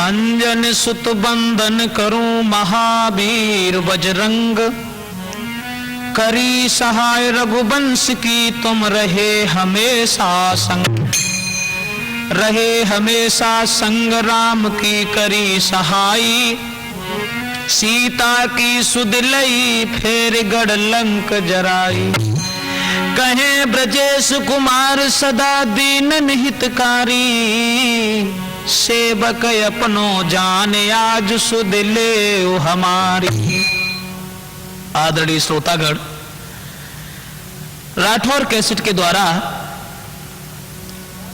अंजन सुत बंदन करूं महावीर बजरंग, करी सहाय रघुवंश की तुम रहे हमेशा संग। रहे हमेशा संग राम की करी सहाई, सीता की सुध लई फेर गढ़ लंक जराई। कहे ब्रजेश कुमार सदा दीनन हितकारी, सेवक अपनो जान आज सुध ले हमारी। आदरणीय श्रोतागण, राठौर कैसेट के द्वारा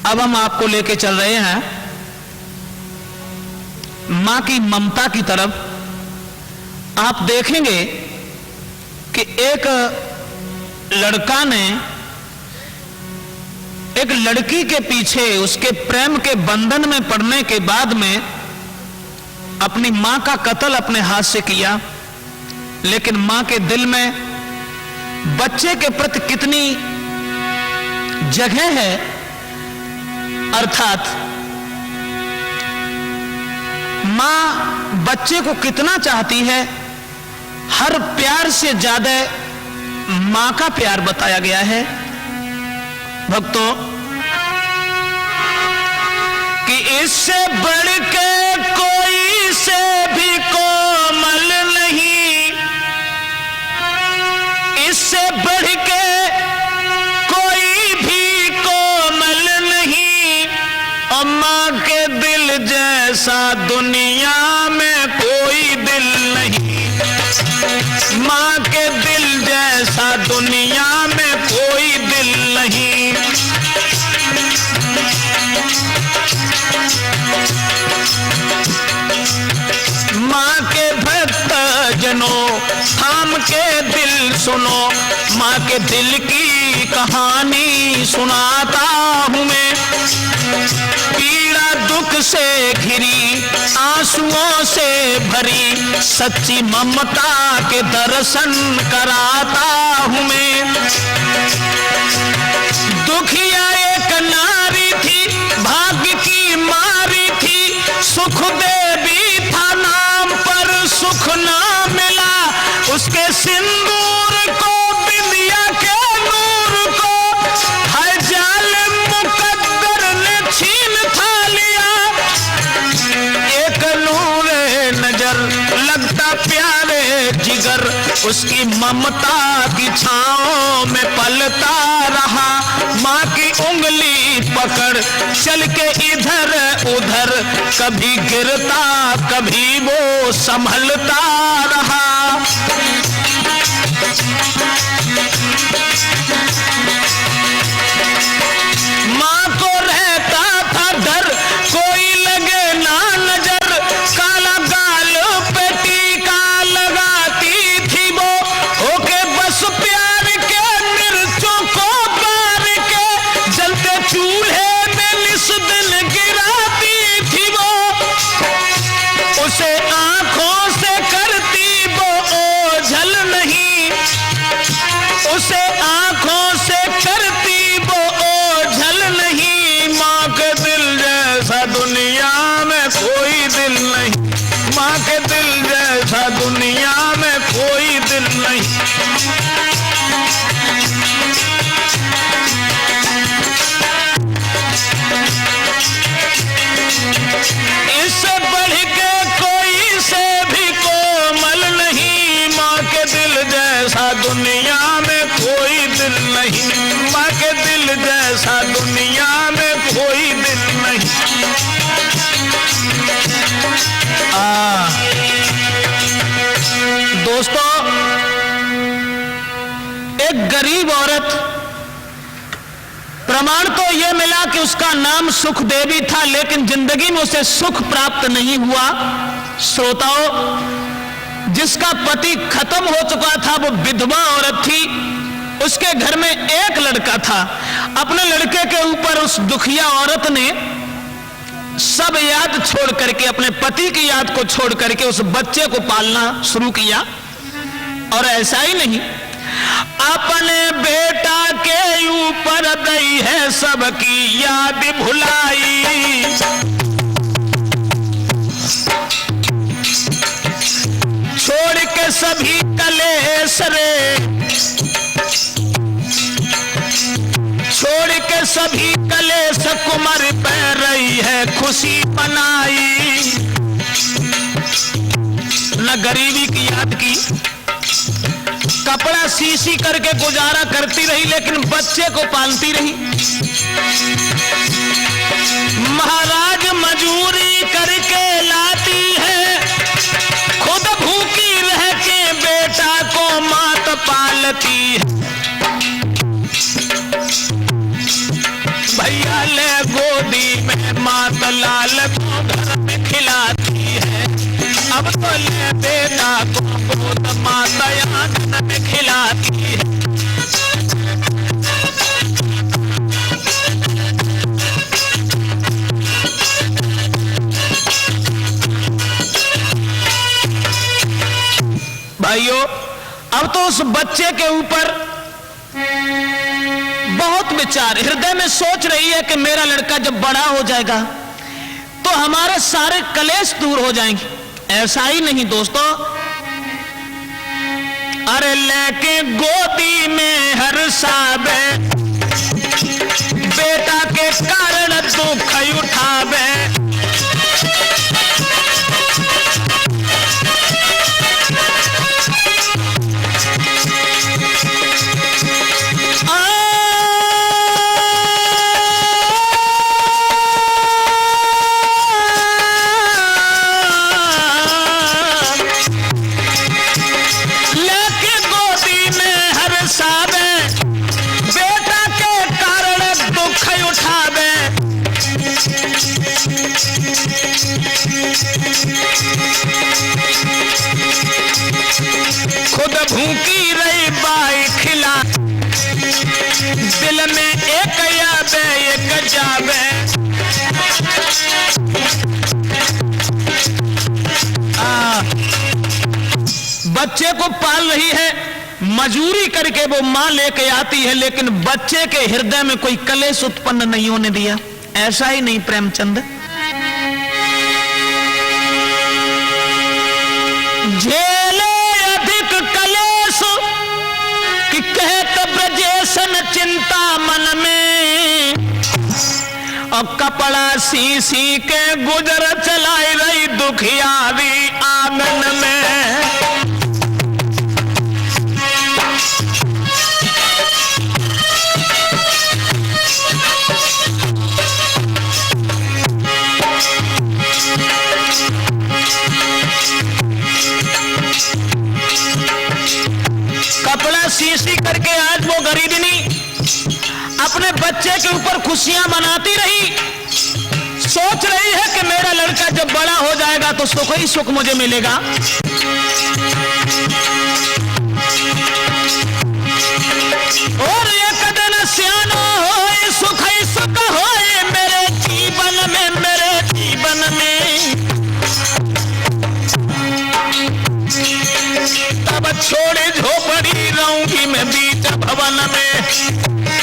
अब हम आपको लेके चल रहे हैं मां की ममता की तरफ। आप देखेंगे कि एक लड़का ने एक लड़की के पीछे उसके प्रेम के बंधन में पड़ने के बाद में अपनी मां का कत्ल अपने हाथ से किया, लेकिन मां के दिल में बच्चे के प्रति कितनी जगह है, अर्थात मां बच्चे को कितना चाहती है, हर प्यार से ज्यादा मां का प्यार बताया गया है। भक्तों, कि इससे बढ़ के कोई से भी कोमल नहीं, इससे बढ़ के कोई भी कोमल नहीं, और मां के दिल जैसा दुनिया में कोई दिल नहीं। मां के दिल जैसा दुनिया में कोई दिल नहीं। मां के भक्त जनों थाम के दिल सुनो, मां के दिल की कहानी सुनाता हूं मैं। पीड़ा दुख से घिरी आंसुओं से भरी, सच्ची ममता के दर्शन कराता हूं मैं। दुखिया एक नारी थी, भाग्य की मारी थी, सुख देवी था नाम पर सुख ना मिला। उसके सिंदूर को बिंदिया के नूर को हर जालिम मुकद्दर ने छीन था लिया। एक नूरे नजर लगता प्यारे जिगर, उसकी ममता की छांव में पलता रहा। मां की उंगली पकड़ चल के इधर उधर, कभी गिरता कभी वो संभलता रहा। मां को रहता था डर कोई लगे ना नजर, काला गाल पे टीका लगाती थी वो, होके बस प्यार के मिर्चों को बार के, जलते चूल्हे में निस दिन गिराती थी वो। उसे आंखों से करती वो ओझल नहीं, में कोई दिल नहीं, माँ के दिल जैसा दुनिया में कोई दिल नहीं। इससे बढ़ के कोई से भी कोमल नहीं, माँ के दिल जैसा दुनिया में कोई दिल नहीं, माँ के दिल जैसा दुनिया में कोई दिल नहीं। दोस्तों, एक गरीब औरत, प्रमाण तो यह मिला कि उसका नाम सुख देवी था, लेकिन जिंदगी में उसे सुख प्राप्त नहीं हुआ। श्रोताओं, जिसका पति खत्म हो चुका था, वो विधवा औरत थी, उसके घर में एक लड़का था। अपने लड़के के ऊपर उस दुखिया औरत ने सब याद छोड़ करके, अपने पति की याद को छोड़ करके उस बच्चे को पालना शुरू किया। और ऐसा ही नहीं, अपने बेटा के ऊपर दई है सबकी याद भुलाई। छोड़ के सभी कलेश रे, छोड़ के सभी कलेश कुमार पे रही है खुशी बनाई। न गरीबी की याद की, कपड़ा सी करके गुजारा करती रही, लेकिन बच्चे को पालती रही। महाराज मजूरी करके लाती है, खुद भूखी रह के बेटा को मात पालती है। भैया ले गोदी में मात लाल को घर में खिलाती है। अब तो ले बेटा को गोद माता आंगन में खिलाती है। भाइयों, अब तो उस बच्चे के ऊपर बहुत विचार, हृदय में सोच रही है कि मेरा लड़का जब बड़ा हो जाएगा तो हमारे सारे कलेश दूर हो जाएंगे। ऐसा ही नहीं दोस्तों, अरे लेके गोदी में हर साबे, बेटा के कारण दुख उठावे। खुद भूखी रही बाई खिला, दिल में एक याद एक जावे। बच्चे को पाल रही है, मजूरी करके वो मां लेके आती है, लेकिन बच्चे के हृदय में कोई कलेश उत्पन्न नहीं होने दिया। ऐसा ही नहीं प्रेमचंद, झेले अधिक कलेश कि कहत ब्रजेशन चिंता मन में, और कपड़ा सी के गुजर चलाई रही दुखियारी आंगन में। कपड़ा सी करके आज वो गरीबनी अपने बच्चे के ऊपर खुशियां मनाती रही, सोच रही है कि मेरा लड़का जब बड़ा हो जाएगा तो सुख ही सुख मुझे मिलेगा। और एक दिन सियानो होए सुख ही सुख होए मेरे जीवन में, मेरे जीवन में। तब छोड़े झोपड़ी रहूंगी मैं बीच भवन में,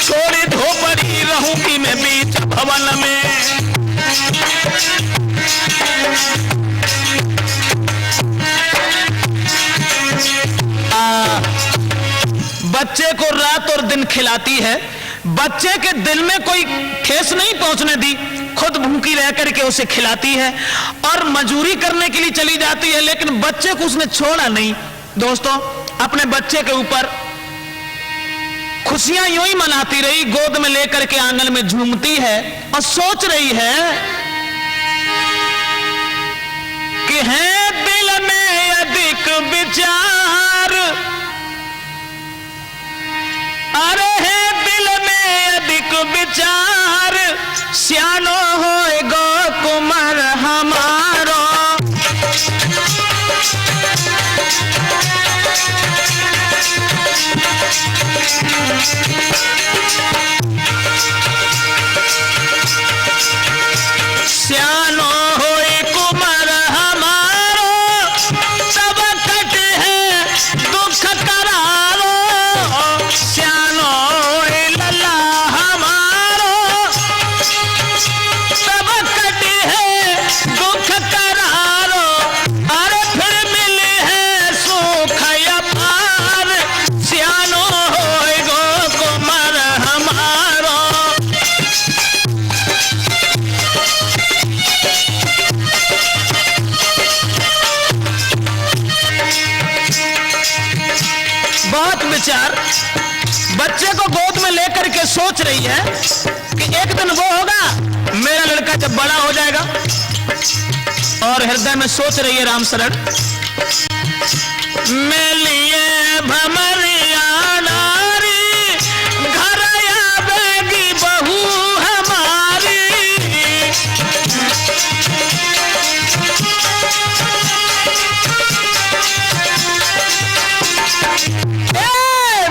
छोड़े झोपड़ी रहूंगी मैं बीच भवन में। बच्चे को रात और दिन खिलाती है, बच्चे के दिल में कोई ठेस नहीं पहुंचने दी, खुद भूखी रह करके उसे खिलाती है और मजूरी करने के लिए चली जाती है, लेकिन बच्चे को उसने छोड़ा नहीं। दोस्तों, अपने बच्चे के ऊपर खुशियां यूं ही मनाती रही, गोद में लेकर के आंगन में झूमती है और सोच रही है कि है दिल में अधिक विचार, अरे है दिल में अधिक विचार, सियानो होएगो कुमार हमारो। सियानो होए कुमार हमारो, तब कट है दुख करारो। सियानो होए लल्ला हमारो, तब कट है दुख करारो। अरे फिर मिले है सुख अपार, सियानो होए गो कुमार हमारो। बहुत विचार, बच्चे को गोद में लेकर के सोच रही है कि एक दिन वो होगा मेरा लड़का जब बड़ा हो जाएगा, और हृदय में सोच रही है राम शरण, मैं लिए भमरिया नारी, घर आवेगी बहू हमारी।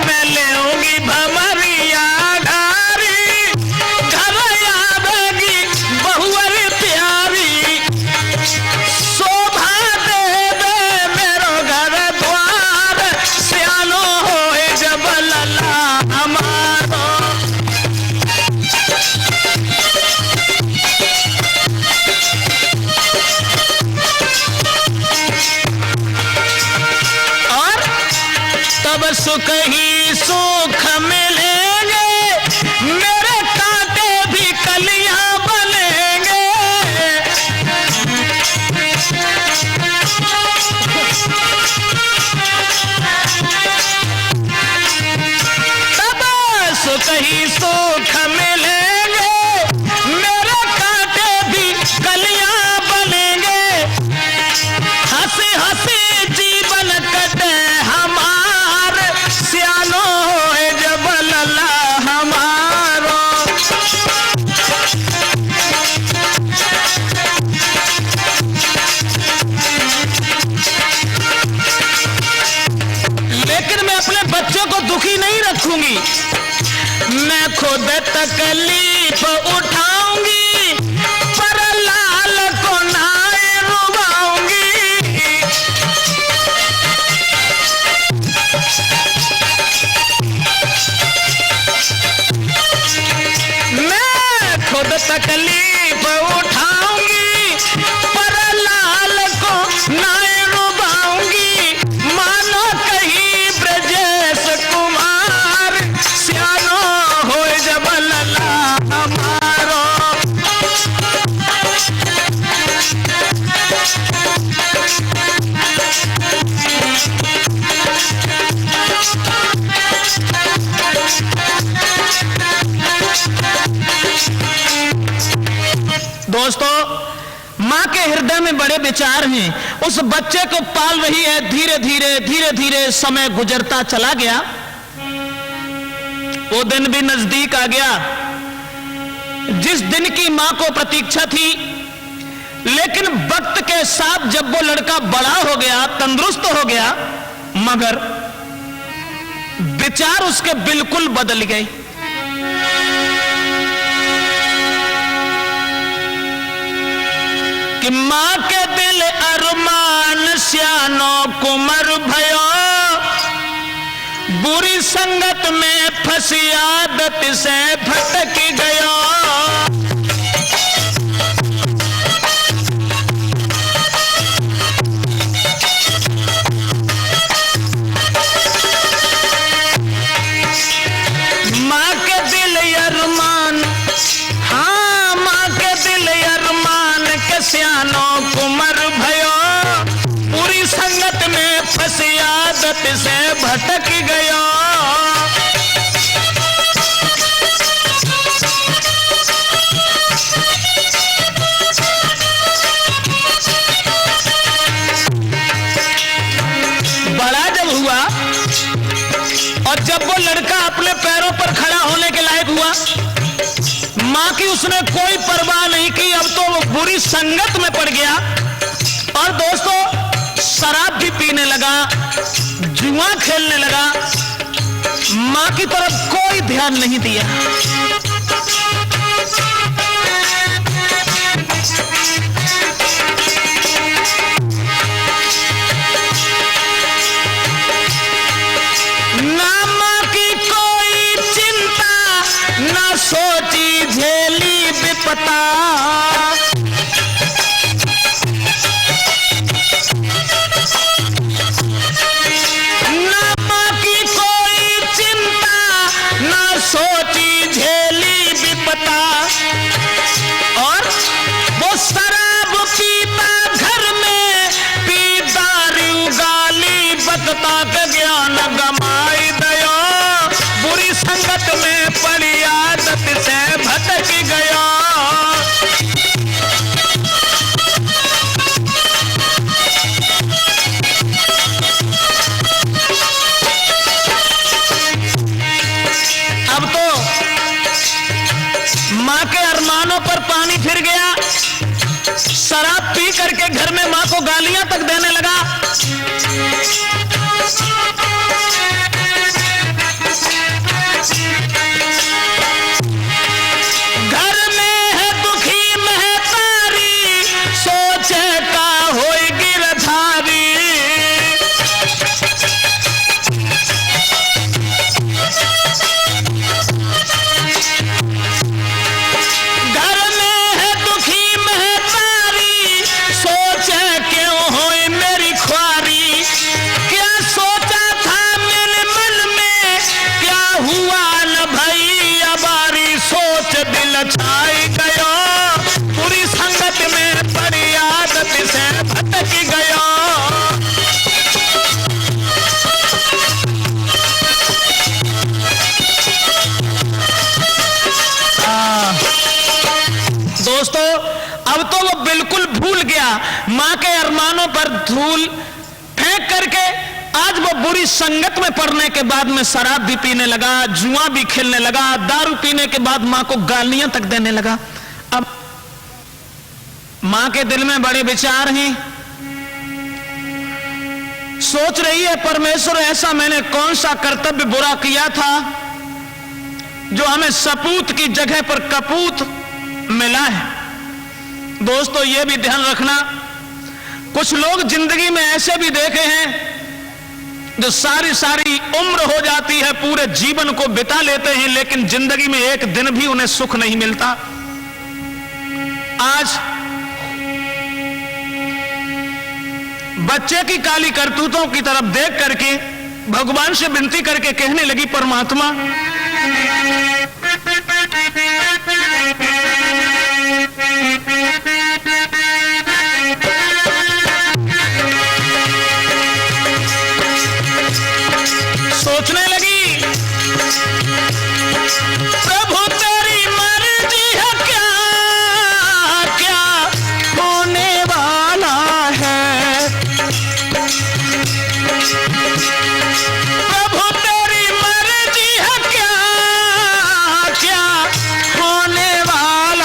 मैं लेऊंगी भमरिया नारी, घर आवेगी बहुअर प्यारी। शोभा देवे मेरो घर द्वार, सियानो होए जब लल्ला हमारो। और तब सुख ही सुख मिलेंगे, मेरे कांटे भी कलियां बनेंगे। तब सुख ही सुख मिलेंगे, मेरे कांटे भी कलियां बनेंगे। हंसी हंसी जीवन कटे हमार, सियानो होए जब लल्ला हमारो। लेकिन मैं अपने बच्चों को दुखी नहीं रखूंगी, मैं खुद तकलीफ उठाऊंगी, पर लाल को नाए रुबाऊंगी। मैं खुद तकलीफ उठाऊंगी, पर लाल को नाए रुबाऊंगी। मानो कहीं ब्रजेश कुमार, सियानो होए जब लल्ला हमारो। दोस्तों, मां के हृदय में बड़े विचार हैं, उस बच्चे को पाल रही है। धीरे धीरे समय गुजरता चला गया, वो दिन भी नजदीक आ गया जिस दिन की मां को प्रतीक्षा थी। लेकिन वक्त के साथ जब वो लड़का बड़ा हो गया, तंदुरुस्त हो गया, मगर विचार उसके बिल्कुल बदल गए। कि मां के दिल अरमान सियानो कुमर भयो, बुरी संगत में फंसी आदत से भटक गया। आदत से भटक गया। बड़ा जब हुआ और जब वो लड़का अपने पैरों पर खड़ा होने के लायक हुआ, मां की उसने कोई परवाह नहीं की। अब तो वो बुरी संगत में पड़ गया और दोस्तों शराब भी पीने लगा, जुआ खेलने लगा, मां की तरफ कोई ध्यान नहीं दिया। ना मां की कोई चिंता, ना सोची झेली विपता। सोची झेली विपता और वो शराब पीता घर में, पी दारू गाली बकता के ज्ञान गमाई दया। बुरी संगत में पड़ी आदत से भटक गया। अब तो मां के अरमानों पर पानी फिर गया। शराब पी करके घर में मां को गालियां तक देने लगा। घर में है दुखी महतारी, सोचे का होई गिरधारी। छाई गया, पूरी संगत में पड़ी आदत से भटक गया। दोस्तों अब तो वो बिल्कुल भूल गया। मां के अरमानों पर धूल फेंक करके आज वो बुरी संगत में पड़ने के बाद में शराब भी पीने लगा, जुआ भी खेलने लगा, दारू पीने के बाद मां को गालियां तक देने लगा। अब मां के दिल में बड़े विचार हैं, सोच रही है परमेश्वर ऐसा मैंने कौन सा कर्तव्य बुरा किया था जो हमें सपूत की जगह पर कपूत मिला है। दोस्तों ये भी ध्यान रखना, कुछ लोग जिंदगी में ऐसे भी देखे हैं जो सारी सारी उम्र हो जाती है, पूरे जीवन को बिता लेते हैं, लेकिन जिंदगी में एक दिन भी उन्हें सुख नहीं मिलता। आज बच्चे की काली करतूतों की तरफ देख करके भगवान से विनती करके कहने लगी, परमात्मा सोचने लगी, प्रभु तेरी मर्जी है, क्या क्या होने वाला है। प्रभु तेरी मर्जी है, क्या क्या होने वाला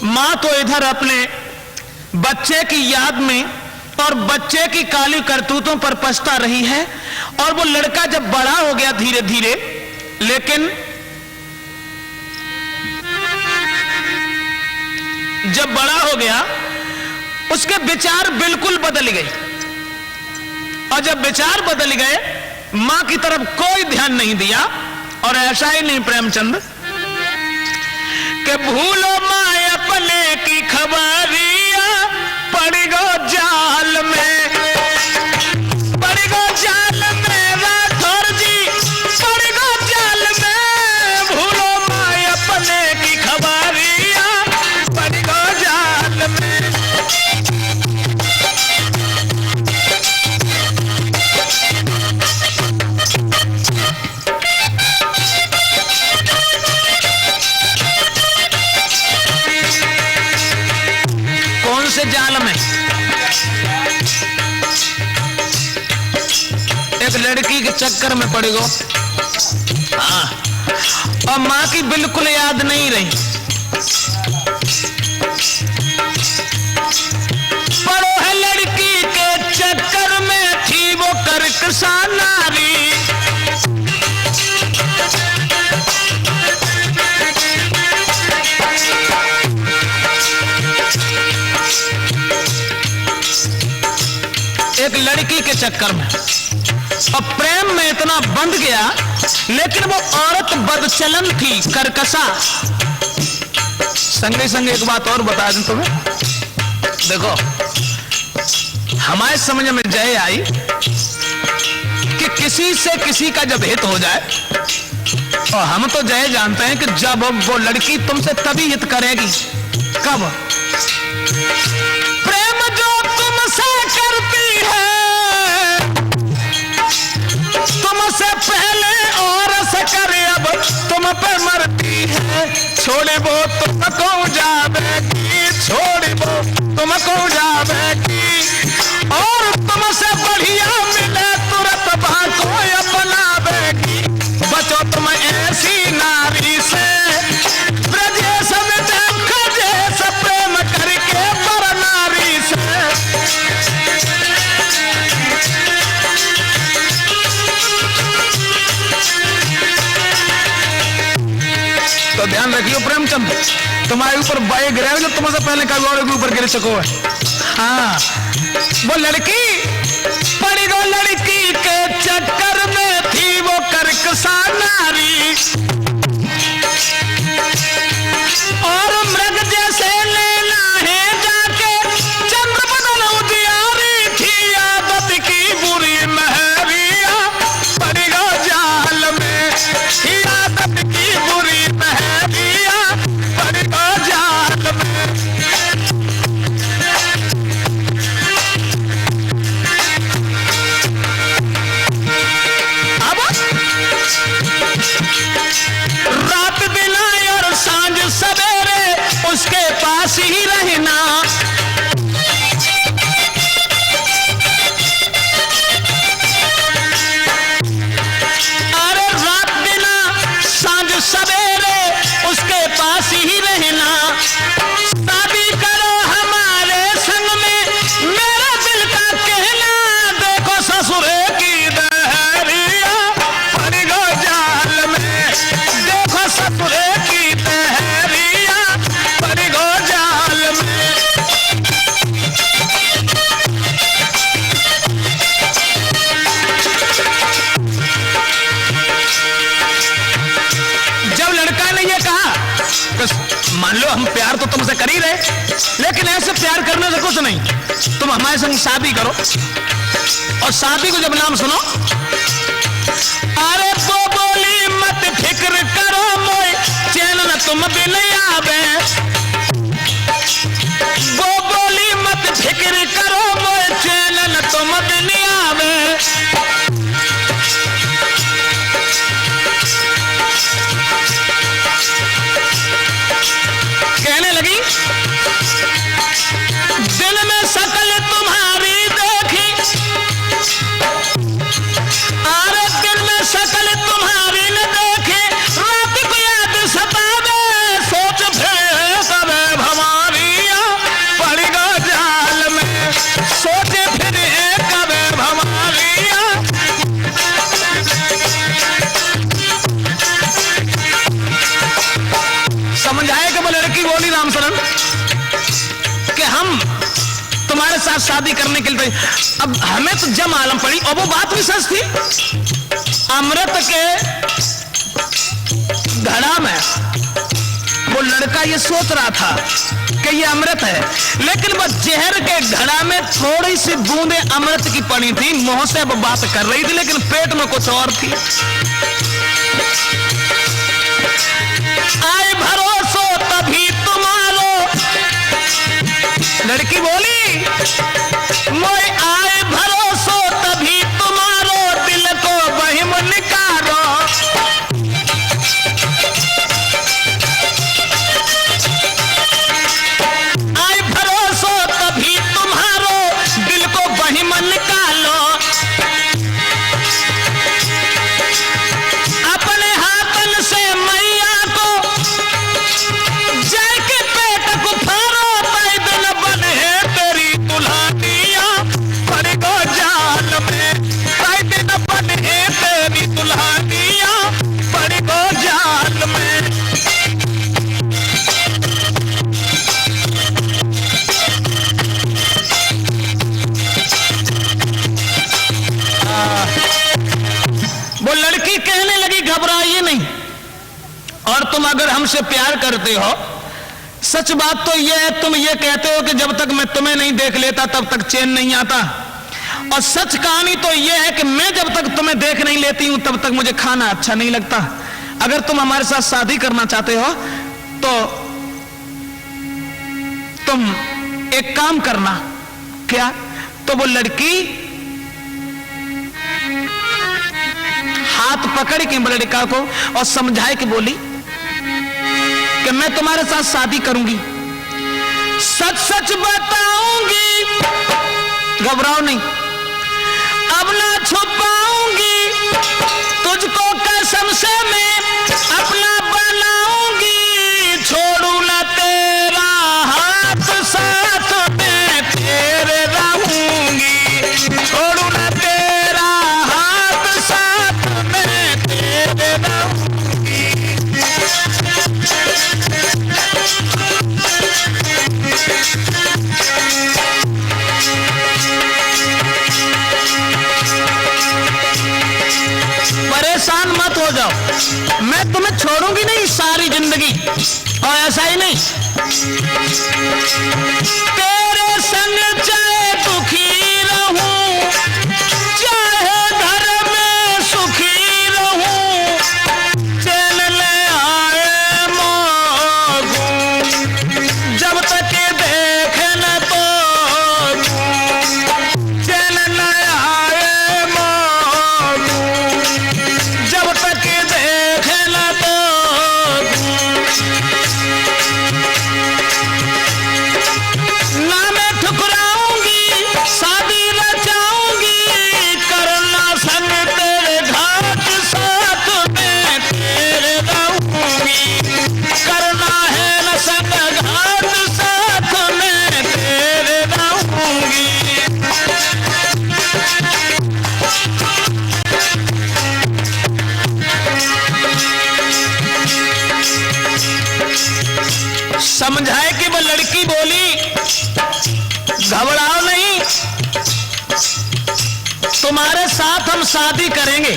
मां तो इधर अपने बच्चे की याद में और बच्चे की काली करतूतों पर पछता रही है, और वो लड़का जब बड़ा हो गया धीरे धीरे, लेकिन जब बड़ा हो गया उसके विचार बिल्कुल बदल गए, और जब विचार बदल गए मां की तरफ कोई ध्यान नहीं दिया। और ऐसा ही नहीं प्रेमचंद कि भूलो मां अपने की खबरिया, पड़ गो जाल में, पड़ गो जाल में राठौर जी, पड़ गो जाल में। भूलो मां अपने की खबरिया, पड़ गो जाल में। से जाल में एक लड़की के चक्कर में पड़ गो, हाँ, और मां की बिल्कुल याद नहीं रही। पड़ो है लड़की के चक्कर में, थी वो करकसा नारी। एक लड़की के चक्कर में और प्रेम में इतना बंध गया, लेकिन वो औरत बदचलन थी, करकसा। संगे संगे एक बात और बता दूं तुम्हें, देखो हमारे समझ में जय आई कि किसी से किसी का जब हित हो जाए, और हम तो जय जानते हैं कि जब वो लड़की तुमसे तभी हित करेगी, कब? प्रेम जो तुमसे करती है, तुमसे पहले और से करे, अब तुम पे मरती है। छोड़े वो तुमको जावेगी, छोड़े वो तुमको जावेगी, और तुमसे बढ़िया मिले तुरंत बाको अपनावेगी। बचो तुम ऐसी नारी से, ब्रजेश में देखो जैसे प्रेम करके पर नारी से। तो ध्यान रखियो प्रेमचंद, तुम्हारे ऊपर बाई गिरे जो तुमसे पहले कभी और के ऊपर गिर सको है। हाँ, वो लड़की पड़ी गो लड़की के चक्कर में, थी वो करकसा नारी, और मृग जैसे लेना है जाके चंद्र बदन उजियारी, थी आदत की बुरी महरिया, पड़ी गो जाल में, थी आदत की बुरी महरिया, पड़ी गो जाल में। अब रात दिन और सांझ सवेरे उसके पास ही रहना, अरे रात दिन सांझ सवेरे उसके पास ही रहना। शादी करो हमारे संग में, मेरा दिल का कहना, देखो ससुरे की दहरिया, पड़ गो जाल में, देखो ससुरे की दहरिया, पड़ गो जाल में। जब लड़का ने ये कहा, तो मान लो हम प्यार तो तुमसे कर ही रहे, लेकिन ऐसे प्यार करने से कुछ नहीं, तुम हमारे संग शादी करो। और शादी को जब नाम सुनो, अरे वो बोली मत फिक्र करो मोए, चैन न तुम बिन आवे। वो बोली मत फिक्र करो मोए, चैन न तुम बिन आवे। कहने लगी, दिल में शकल तुम्हारी देखी, अरे दिल में शकल तुम्हारी न देखी, रात को याद सतावे, सोच भेद साथ शादी करने के लिए। अब हमें तो जब मालूम पड़ी और वो बात भी सच थी, अमृत के घड़ा में वो लड़का ये सोच रहा था कि ये अमृत है, लेकिन वो जहर के घड़ा में थोड़ी सी बूंदे अमृत की पड़ी थी। मुंह से वो बात कर रही थी लेकिन पेट में कुछ और थी। आए भरोसो तभी तुम्हारो, लड़की बोली मोए आए भरोसो तभी तुम्हारो, दिल को बहिम निकारो। आए भरोसो तभी तुम्हारो, दिल को बहिम निकालो। अपने हाथन से मैया को जय के पेट को फारो, तय दिन बने तेरी दुल्हनिया पड़ गो जाल में। तय दिन बने तेरी दुल्हनिया पड़ गो जाल में। वो लड़की कहने लगी घबराइए नहीं, और तुम अगर हमसे प्यार करते हो, सच बात तो यह है तुम ये कहते हो कि जब तक मैं तुम्हें नहीं देख लेता तब तक चैन नहीं आता, और सच कहानी तो यह है कि मैं जब तक तुम्हें देख नहीं लेती हूं तब तक मुझे खाना अच्छा नहीं लगता। अगर तुम हमारे साथ शादी करना चाहते हो तो तुम एक काम करना। क्या? तो वो लड़की हाथ पकड़ के लड़का को और समझाए कि बोली कि मैं तुम्हारे साथ शादी करूंगी, सच सच बताऊंगी, घबराओ नहीं, अब ना छुपाऊंगी, तुझको कसम से मैं अपना बनाऊंगी। छोड़ू ना तेरा हाथ, साथ में तेरे रहूंगी। छोड़ू ना तेरा हाथ, साथ में तेरे रहूंगी। परेशान मत हो जाओ, मैं तुम्हें छोड़ूंगी नहीं सारी जिंदगी, और ऐसा ही नहीं, तेरे संग चाहे दुखी रहूं, चाहे घर में सुखी रहूं, चैन ले आए मोगूं, जब तक देखे न तो चैन ले आए मोगूं, जब तक देखे न तो। ना मैं ठुकराऊंगी, शादी रचाऊंगी, करना संग तेरे घाट, साथ में तेरे रहूंगी। करना है न संग घाट, साथ में तेरे रहूंगी। समझाए कि वो लड़की बोली घबराओ नहीं, तुम्हारे साथ हम शादी करेंगे,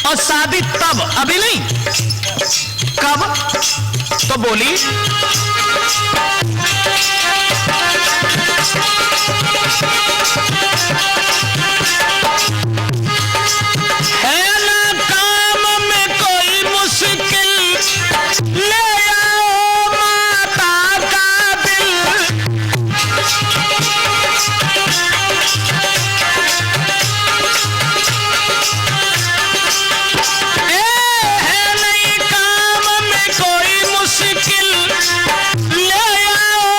और शादी तब, अभी नहीं, कब? तो बोली है ना काम में कोई मुश्किल, ले आओ माता का दिल। है नहीं काम में कोई मुश्किल, ले आओ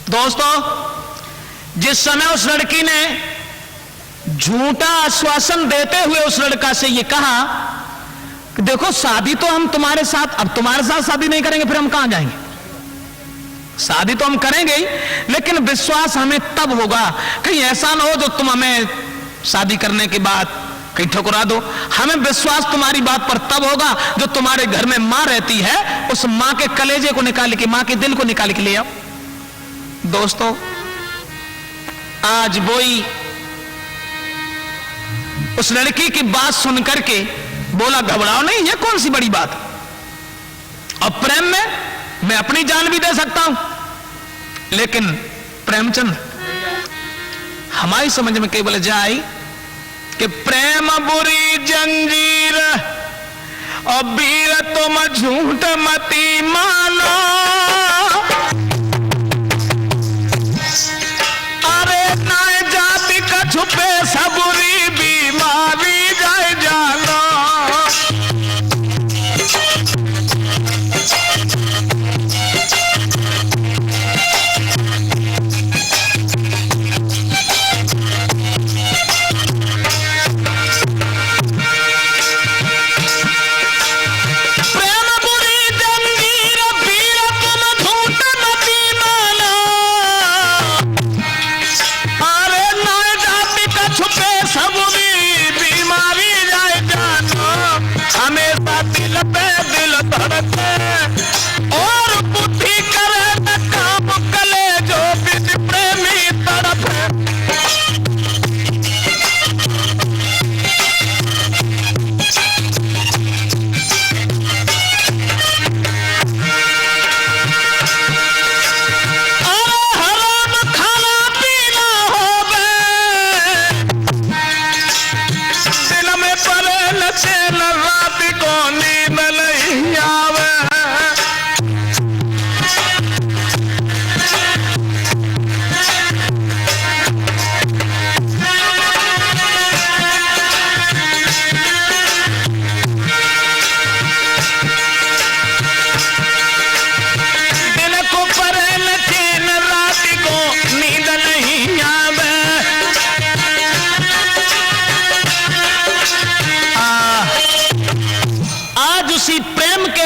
दोस्तों, जिस समय उस लड़की ने झूठा आश्वासन देते हुए उस लड़का से यह कहा कि देखो शादी तो हम तुम्हारे साथ, अब तुम्हारे साथ शादी नहीं करेंगे फिर हम कहां जाएंगे, शादी तो हम करेंगे ही, लेकिन विश्वास हमें तब होगा, कहीं ऐसा ना हो जो तुम हमें शादी करने के बाद कहीं ठुकरा दो। हमें विश्वास तुम्हारी बात पर तब होगा जो तुम्हारे घर में मां रहती है, उस मां के कलेजे को निकाल के, मां के दिल को निकाल के ले आओ। दोस्तों, आज वही उस लड़की की बात सुनकर के बोला घबराओ नहीं, ये कौन सी बड़ी बात, और प्रेम में मैं अपनी जान भी दे सकता हूं। लेकिन प्रेमचंद हमारी समझ में केवल जाए कि प्रेम बुरी जंजीर और वीर तुम झूठ मती मानो, अरे ना जाति का छुपे सबुरी बीमारी जाए जानो। और बुद्धि करे न काम कले जो बिन प्रेमी तड़प। हराम खाना पीना होवे, दिन में परे न चैन रात को नींद नहीं आवे।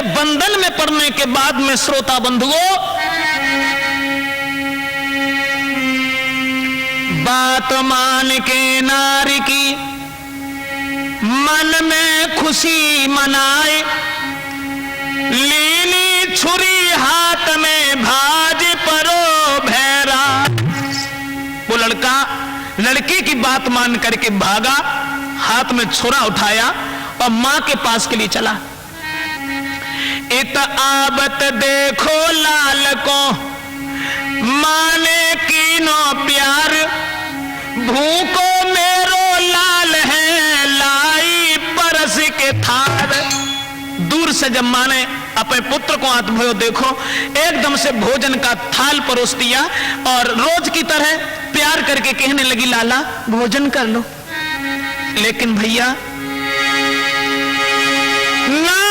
बंधन में पड़ने के बाद में श्रोता बंधुओं, बात मान के नारी की मन में खुशी मनाए, लीली छुरी हाथ में भाज परो भैरा। वो लड़का लड़की की बात मान करके भागा, हाथ में छुरा उठाया और मां के पास के लिए चला। इत आबत देखो लाल को माने कीनो प्यार, भूको मेरो लाल है लाई परस के थार। दूर से जब माने अपने पुत्र को हाथ भयो देखो, एकदम से भोजन का थाल परोस दिया और रोज की तरह प्यार करके कहने लगी लाला भोजन कर लो। लेकिन भैया ना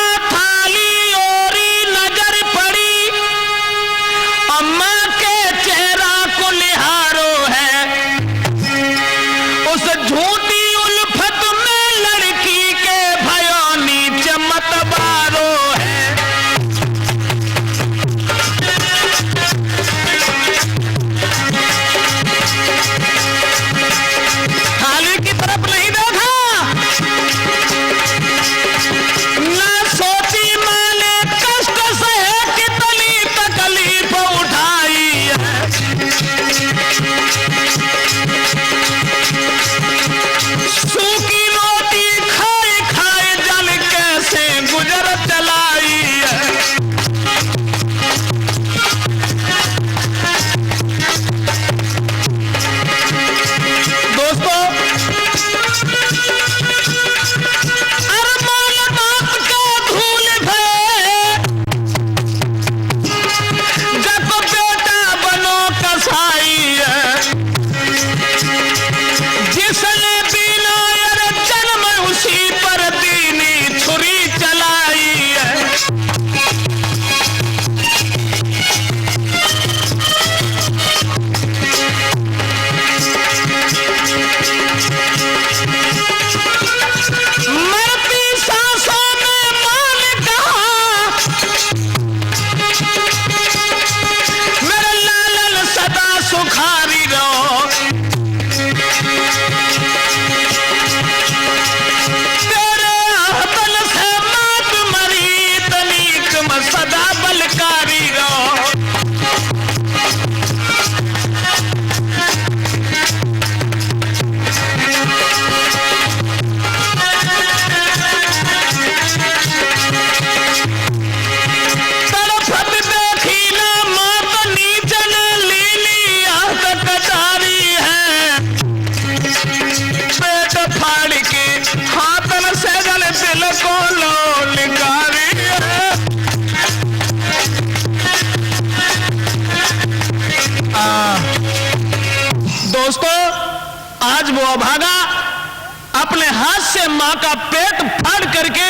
दोस्तों, आज वो अभागा अपने हाथ से मां का पेट फाड़ करके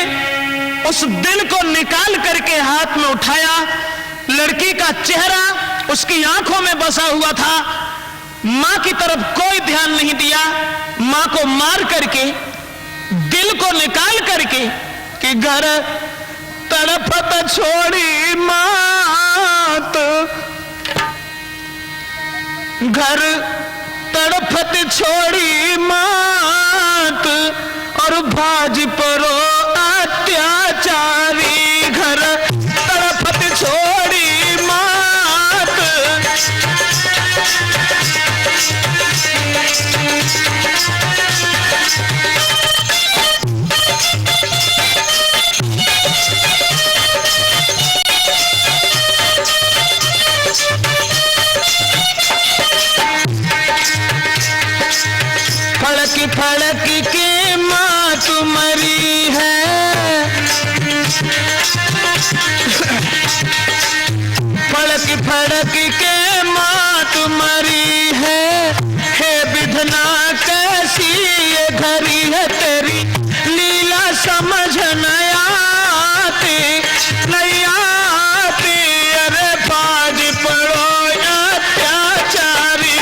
उस दिल को निकाल करके हाथ में उठाया। लड़की का चेहरा उसकी आंखों में बसा हुआ था। मां की तरफ कोई ध्यान नहीं दिया। मां को मार करके, दिल को निकाल करके कि घर तड़पत छोड़ी मात, घर तड़पत छोड़ी मात और भाज परो अत्याचारी, घर तड़पत छोड़ी मात। फड़क फड़क के माँ तू मरी है, फड़क फड़क के माँ तू मरी है। हे विधना कैसी ये घड़ी है तेरी, लीला समझ नहीं आती, नहीं आती। अरे बाज पड़ो अत्याचारी।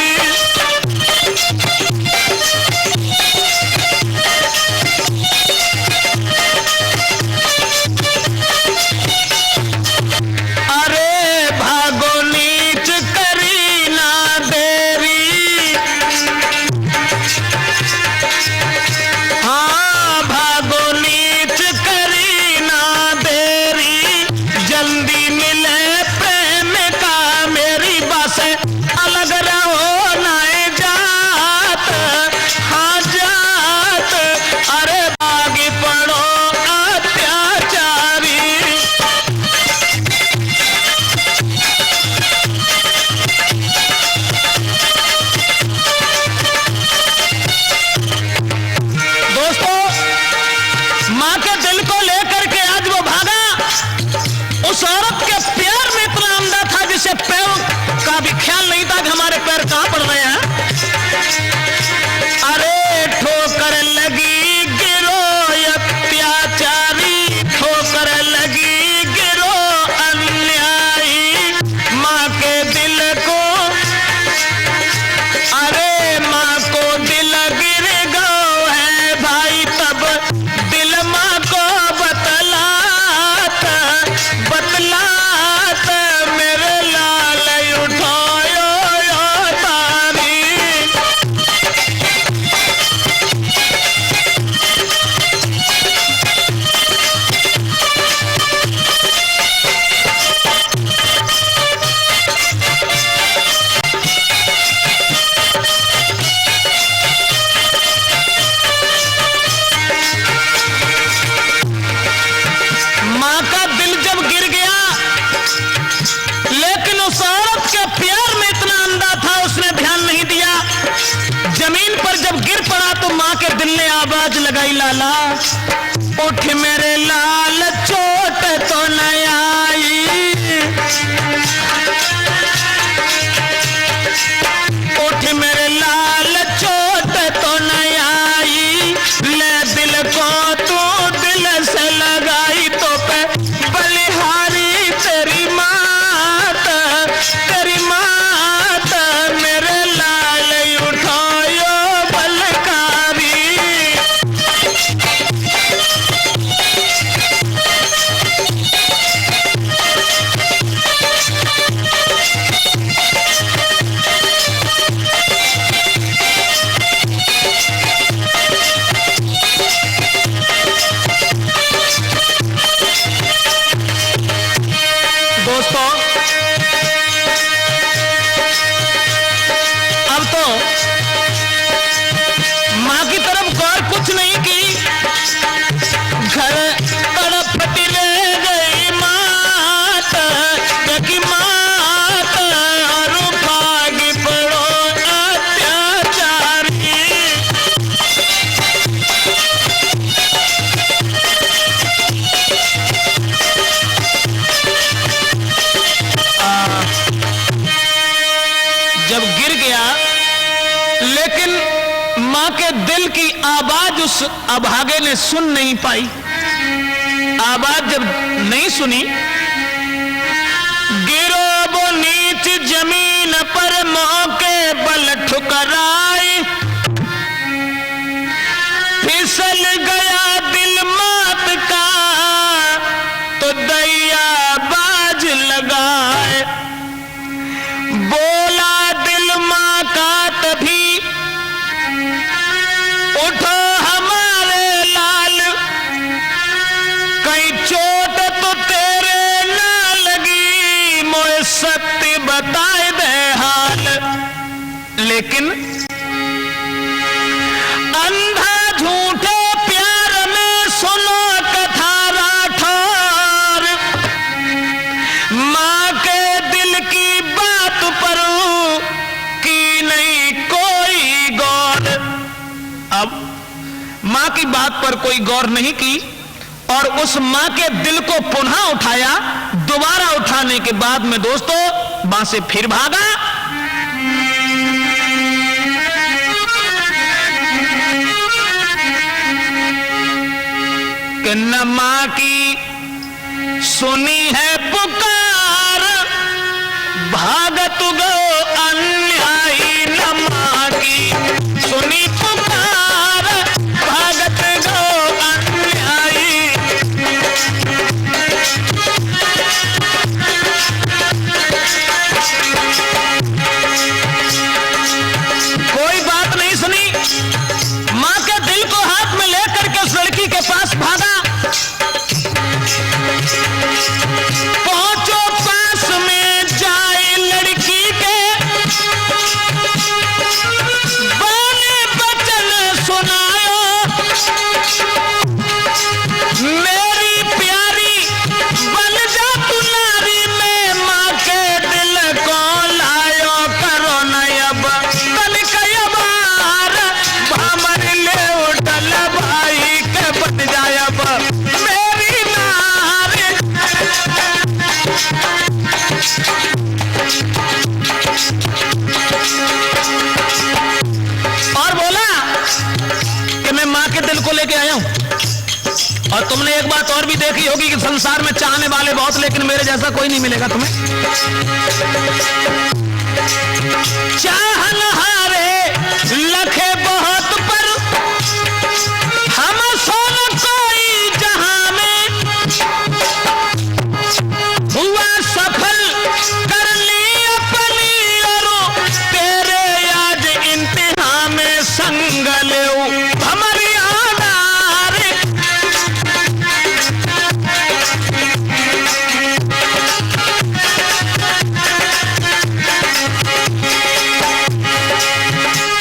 उस औरत के प्यार में इतना अंधा था जिसे पैरों का भी ख्याल नहीं था कि हमारे पैर कहां पड़ रहे हैं। अरे ठोकर लगी गिरो अत्याचारी, ठोकर लगी गिरो अन्यायी। मां के दिल को, अरे मां को दिल गिर गो है भाई, तब दिल मां को बतलात, बतलात मेरे लाल उठायो तारी। मां का दिल जब गिर गया, लेकिन उस औरत के प्यार में इतना अंधा था, उसने ध्यान नहीं दिया। जमीन पर जब गिर पड़ा तो मां के दिल ने आवाज लगाई, लाला उठ मेरे लाल, चोट तो न आई, उठ मेरे लाल, चोट तो न आई। ले दिल को तू दिल से लगाई तो पे बलिहारी तेरी मात, तेरी मात मेरे लाल उठायो बलकारी। मां के दिल की आवाज उस अभागे ने सुन नहीं पाई। आवाज जब नहीं सुनी, गिरो वो नीच जमीन पर मौके बल ठुकराई, फिसल गया दिल मात का तो दैया बाज लगाए। बोला दिल मां का तभी, उठो हमारे लाल, कहीं चोट तो तेरे ना लगी, मोए सत्य बताए दे हाल। लेकिन अंधा झूठे प्यार में सुनो कथा राठौर, मां के दिल की बात पर की नहीं कोई गौर। अब मां की बात पर कोई गौर नहीं की और उस मां के दिल को पुनः उठाया। दोबारा उठाने के बाद में दोस्तों मां से फिर भागा। कि न मां की सुनी है पुकार, भागत गो अन्यायी। न मां की सुनी पुकार, भागत गो अन्यायी। कोई बात नहीं सुनी, मां के दिल को हाथ में लेकर के उस लड़की के पास भागा। पहुंचो पास में जाए लड़की के, बाने बचन सुनायो, मेरी प्यारी बन जा तू नारी में, मां के दिल को लायो। करो न अब तनिक अबार, भामर ले उठल भाई के बन जाए अब मेरी नारी। और बोला कि मैं मां के दिल को लेके आया हूं। और तुमने एक बात और भी देखी होगी कि संसार में चाहने वाले बहुत, लेकिन मेरे जैसा कोई नहीं मिलेगा तुम्हें। चाहन हारे लखे बहुत पर, हम सोन कोई जहां में, हुआ सफल कर ली अपनी और तेरे आज इंतहा में संग ले हमारी आधार।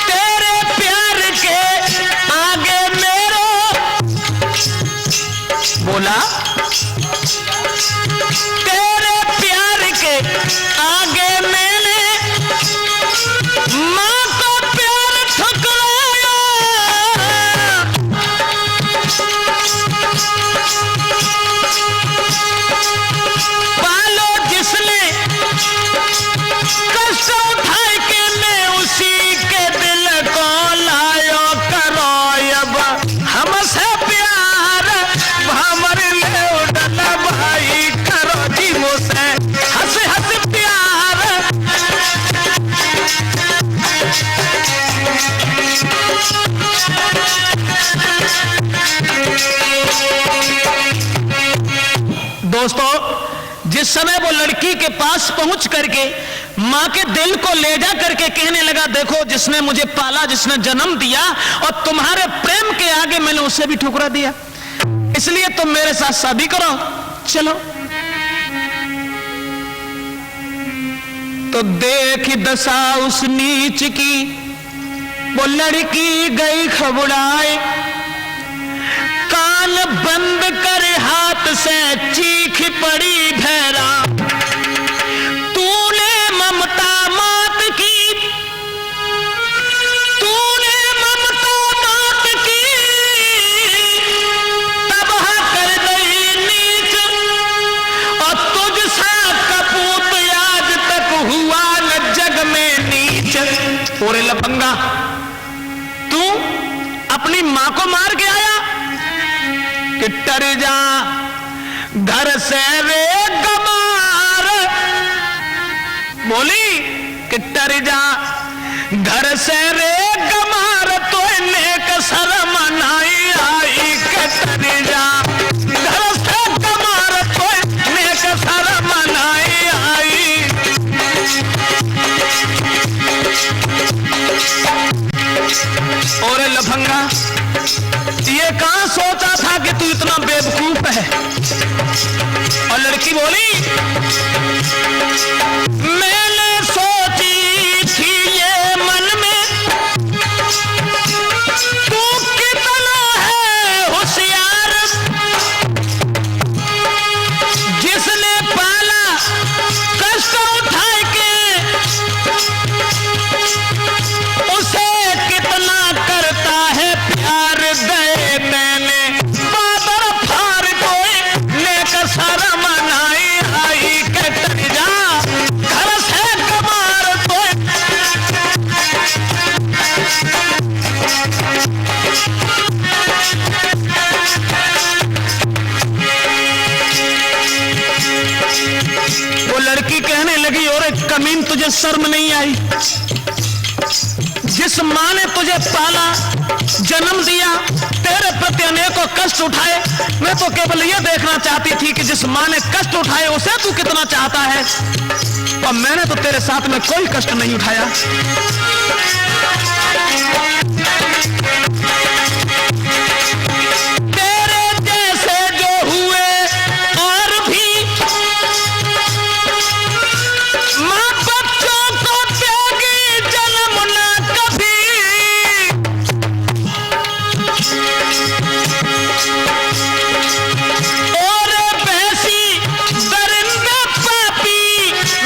तेरे प्यार के आगे मेरो, बोला तेरे प्यार के आगे मैंने मां को प्यार ठुकराया। पालो जिसने कष्ट उठाए के मैं उसी के दिल को लायो। करो अब हमसे प्यार, भामर ले उड़ल भाई, करो जी मुझसे हंस हंस प्यार। दोस्तों, जिस समय वो लड़की के पास पहुंच करके मां के दिल को ले जा करके कहने लगा, देखो जिसने मुझे पाला, जिसने जन्म दिया, और तुम्हारे प्रेम के आगे मैंने उसे भी ठुकरा दिया, इसलिए तुम मेरे साथ शादी करो, चलो। तो देख दशा उस नीच की, वो लड़की गई घबराए, कान बंद कर हाथ से चीख पड़ी भैरा। तूने ममता मात की, तूने ममता मात की, तबाह कर गई नीच, और तुझ सा कपूत आज तक हुआ न जग में नीच। ओरे लफंगा, तू अपनी मां को मार के आया कि टर जा घर से रे गमार, बोली कि टर जा घर से रे गमार, तो नेक शर्म नहीं आई कि टर जा घर से गमार, तो नेक शर्म नहीं आई। और लफंगा, ये कहां सोचा था कि तू इतना बेवकूफ है? और लड़की बोली मैंने सोची थी ये मन में, तू कितना है होशियार, जिसने पाला कष्ट उठा के उसे कितना करता है प्यार, दे मैंने बादर फार, कोई नेक शर्म नहीं आई कि टर जा घर से गमार, तो वो लड़की कहने लगी और कमीन तुझे शर्म नहीं आई? जिस मां ने तुझे पाला, जन्म दिया, तेरे प्रति अनेकों कष्ट उठाए, मैं तो केवल ये देखना चाहती थी कि जिस मां ने कष्ट उठाए उसे तू कितना चाहता है, और मैंने तो तेरे साथ में कोई कष्ट नहीं उठाया। तेरे जैसे जो हुए और भी मां बच्चों को देगी जन्म ना कभी, और वैसी दरिंदा पापी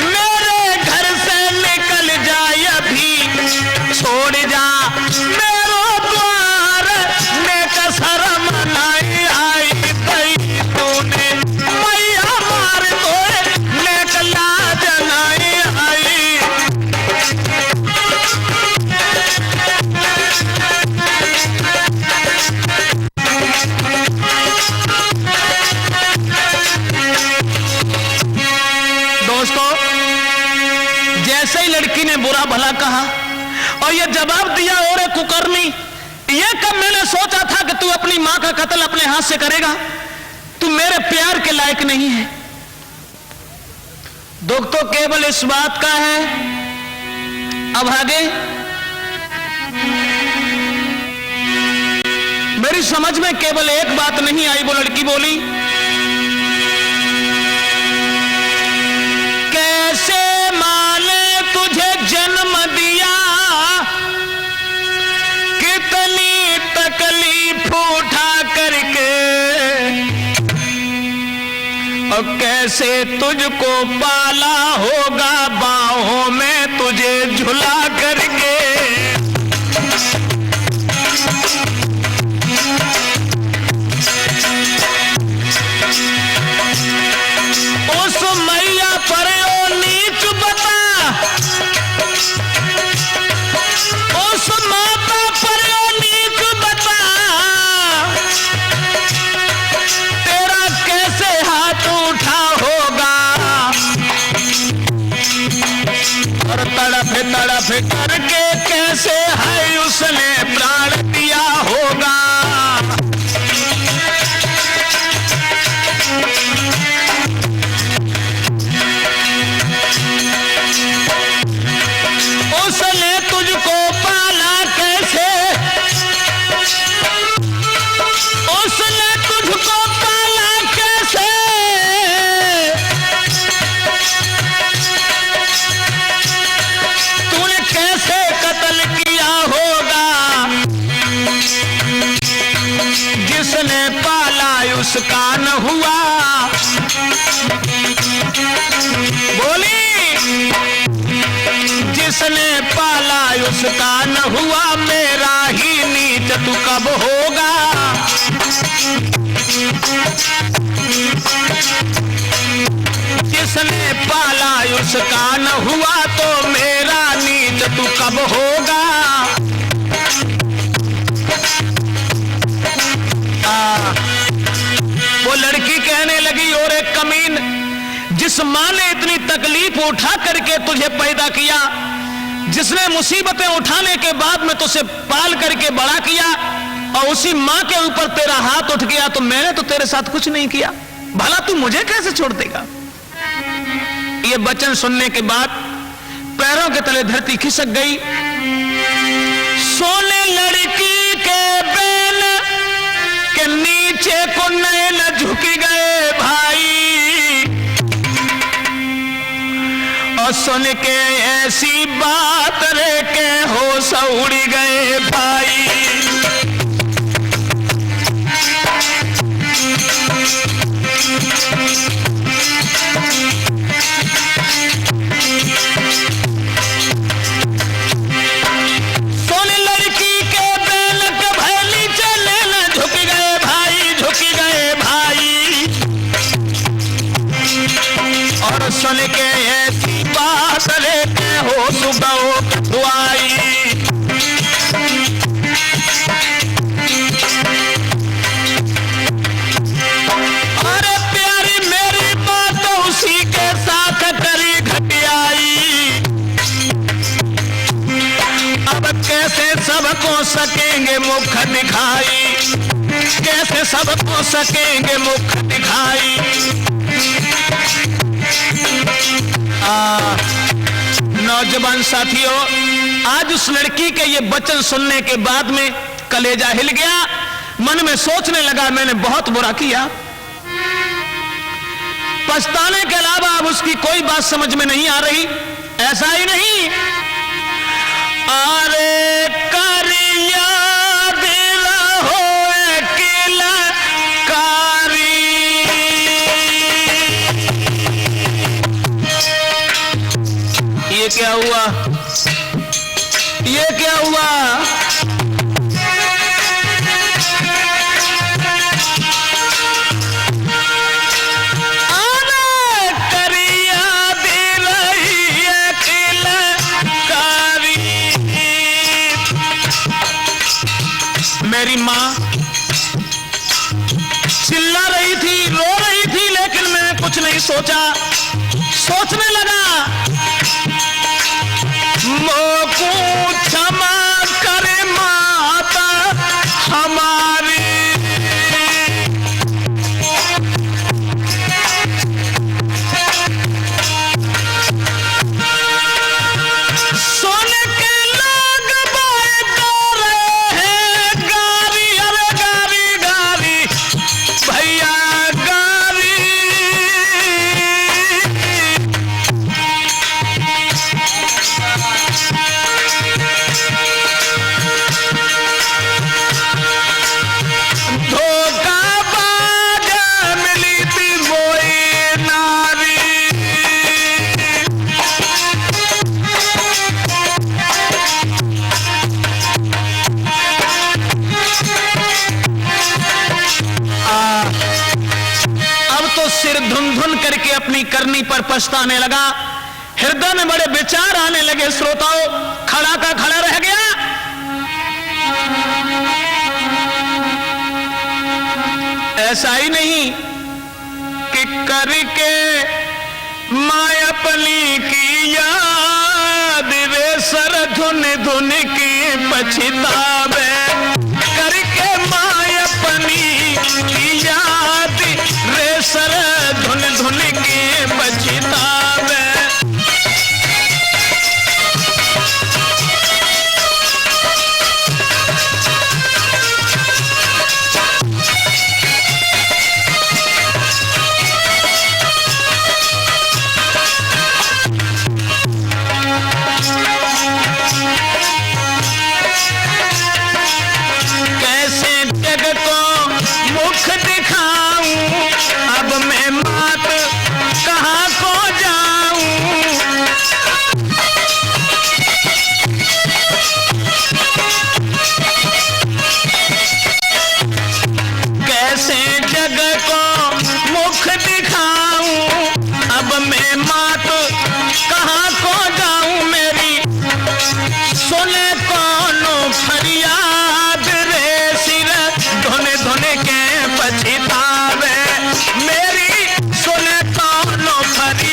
मेरे घर से निकल जाए अभी, छोड़ जा मेरो द्वार, नेक शर्म नहीं आई तई तूने मैया मार, तो नेक लाज नहीं आई। दोस्तों, जैसे ही लड़की ने बुरा भला कहा और ये जवाब दिया और कुकर्मी, ये कब मैंने सोचा था कि तू अपनी मां का कत्ल अपने हाथ से करेगा, तू मेरे प्यार के लायक नहीं है। दुख तो केवल इस बात का है, अब आगे मेरी समझ में केवल एक बात नहीं आई। वो लड़की बोली कैसे मां ने तुझे जन्म दिया, कितनी तकलीफ उठा करके, और कैसे तुझको पाला होगा बाहों में तुझे झुला करके। उस मैया पर ओ नीच बता, उस माता पर ओ नीच बता, तेरा कैसे हाथ उठा होगा, और तड़प तड़प करके कैसे है उसने प्राण दिया होगा। उसने तुझको पाला कैसे, उसने तुझको पाला कैसे, तूने कैसे कत्ल किया होगा, जिसने पाला उसका न हुआ। बोली जिसने पाला उसका न हुआ, मेरा ही नीच तू कब होगा। जिसने पाला उसका न हुआ, तो मेरा नीच तू कब होगा। जिस माँ ने इतनी तकलीफ उठा करके तुझे पैदा किया, जिसने मुसीबतें उठाने के बाद में तुझे पाल करके बड़ा किया, और उसी माँ के ऊपर तेरा हाथ उठ गया तो मैंने तो तेरे साथ कुछ नहीं किया, भला तू मुझे कैसे छोड़ देगा। ये वचन सुनने के बाद पैरों के तले धरती खिसक गई। सोने लड़की के बैल के नीचे को नैन झुक गए भाई, और सुन के ऐसी बात रे के होश उड़ गए भाई। सोने लड़की के बैल के भैली चले न झुक गए भाई, झुक गए भाई, और सुन के ऐसी बात लेके हो सुबह दुआई। अरे प्यारी मेरी बात तो उसी के साथ करी घटियाई, अब कैसे सबको सकेंगे मुख दिखाई, कैसे सबको सकेंगे मुख दिखाई। नौजवान साथियों, आज उस लड़की के ये वचन सुनने के बाद में कलेजा हिल गया, मन में सोचने लगा मैंने बहुत बुरा किया। पछताने के अलावा अब उसकी कोई बात समझ में नहीं आ रही। ऐसा ही नहीं, अरे करिया दिल हो किला कारी, ये क्या हुआ, ये क्या हुआ। मेरी माँ चिल्ला रही थी, रो रही थी, लेकिन मैं कुछ नहीं सोचा। सोचने लगा मोको क्षमा करे माता हमारी, सोने के लोग बात रहे हैं गारी, अरे गारी गारी भैया गारी। धोखाबाज मिली थी मोई नारी, अब तो सिर धुन धुन करके अपनी करनी पर पछताने लगा। हृदय में बड़े विचार आने लगे। श्रोताओं, खड़ा का खड़ा रह गया। ऐसा ही नहीं कि करके माँ अपनी की याद वे सर धुन धुन की पछतावे, करके माँ अपनी की याद रे सर धुन धुन की पछतावे। कैसे जग को मुख दिखाऊं, अब मैं मात कहाँ को जाऊं। कैसे जग को मुख दिखाऊं, अब मैं मात कहाँ को जाऊं। मेरी सुने कौनो फरियाद रे सिर धुन धुन के पछतावे, मेरी सुने कौनो फरियाद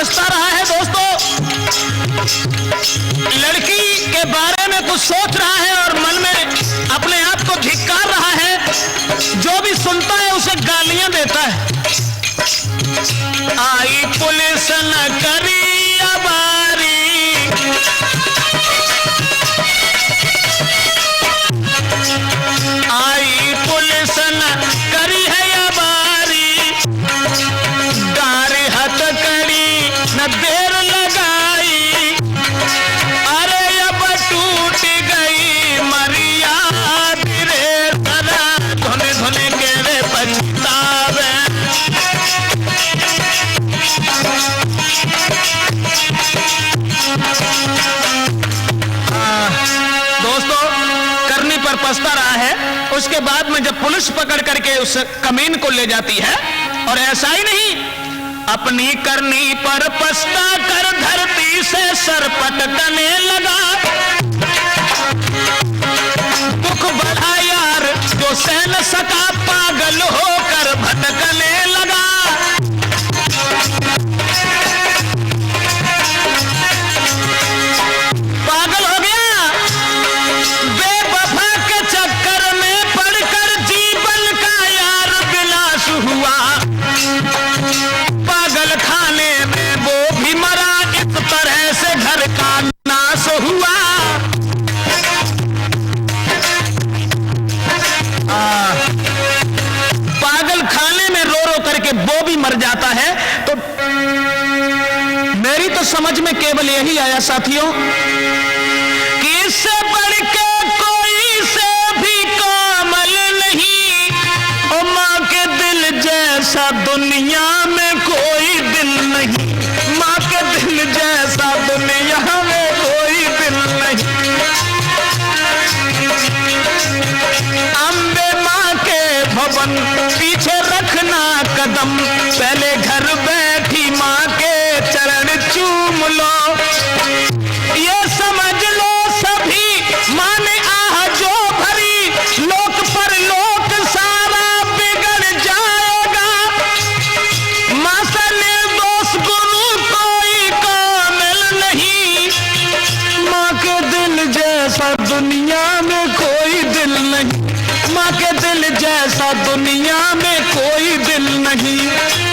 पछता रहा है दोस्तों, लड़की के बारे में कुछ सोच रहा है और मन में अपने आप को धिक्कार रहा है, जो भी सुनता है उसे गालियां देता है। आई पुलिस न करी अबारी, आई पुलिस न करी है अबारी, डारी हथकड़ी न देर लगाई, अरे अब टूट गई मरियाद रे, सदा धुने धुने के रे पछतावे। दोस्तों, करनी पर पछता रहा है। उसके बाद में जब पुलिस पकड़ करके उस कमीन को ले जाती है, और ऐसा ही नहीं, अपनी करनी पर पछता कर धरती से सर पटकने लगा, दुख बढ़ा यार जो सहन सका, पागल होकर भटकने लगा। पागल हो गया, बेवफा के चक्कर में पड़कर जीवन का यार विनाश हुआ, पागल खाने में वो भी मरा, इस तरह से घर का नाश हुआ। पागल खाने में रो रो करके वो भी मर जाता है। तो मेरी तो समझ में केवल यही आया साथियों कि इससे बढ़ के कोई से भी कोमल नहीं, ओ मां के दिल जैसा दुनिया में कोई दिल नहीं, मां के दिल जैसा दुनिया में कोई दिल नहीं। अम्बे मां के भवन पीछे रखना कदम, पहले घर बैठी मां के चरण चूम लो, ये समझ लो सभी मां ने आह जो भरी, लोक पर लोक सारा बिगड़ जाएगा, मां से निर्दोष गुरु कोई कामिल नहीं, मां के दिल जैसा दुनिया में कोई दिल नहीं, मां के दिल जैसा दुनिया में कोई दिल नहीं।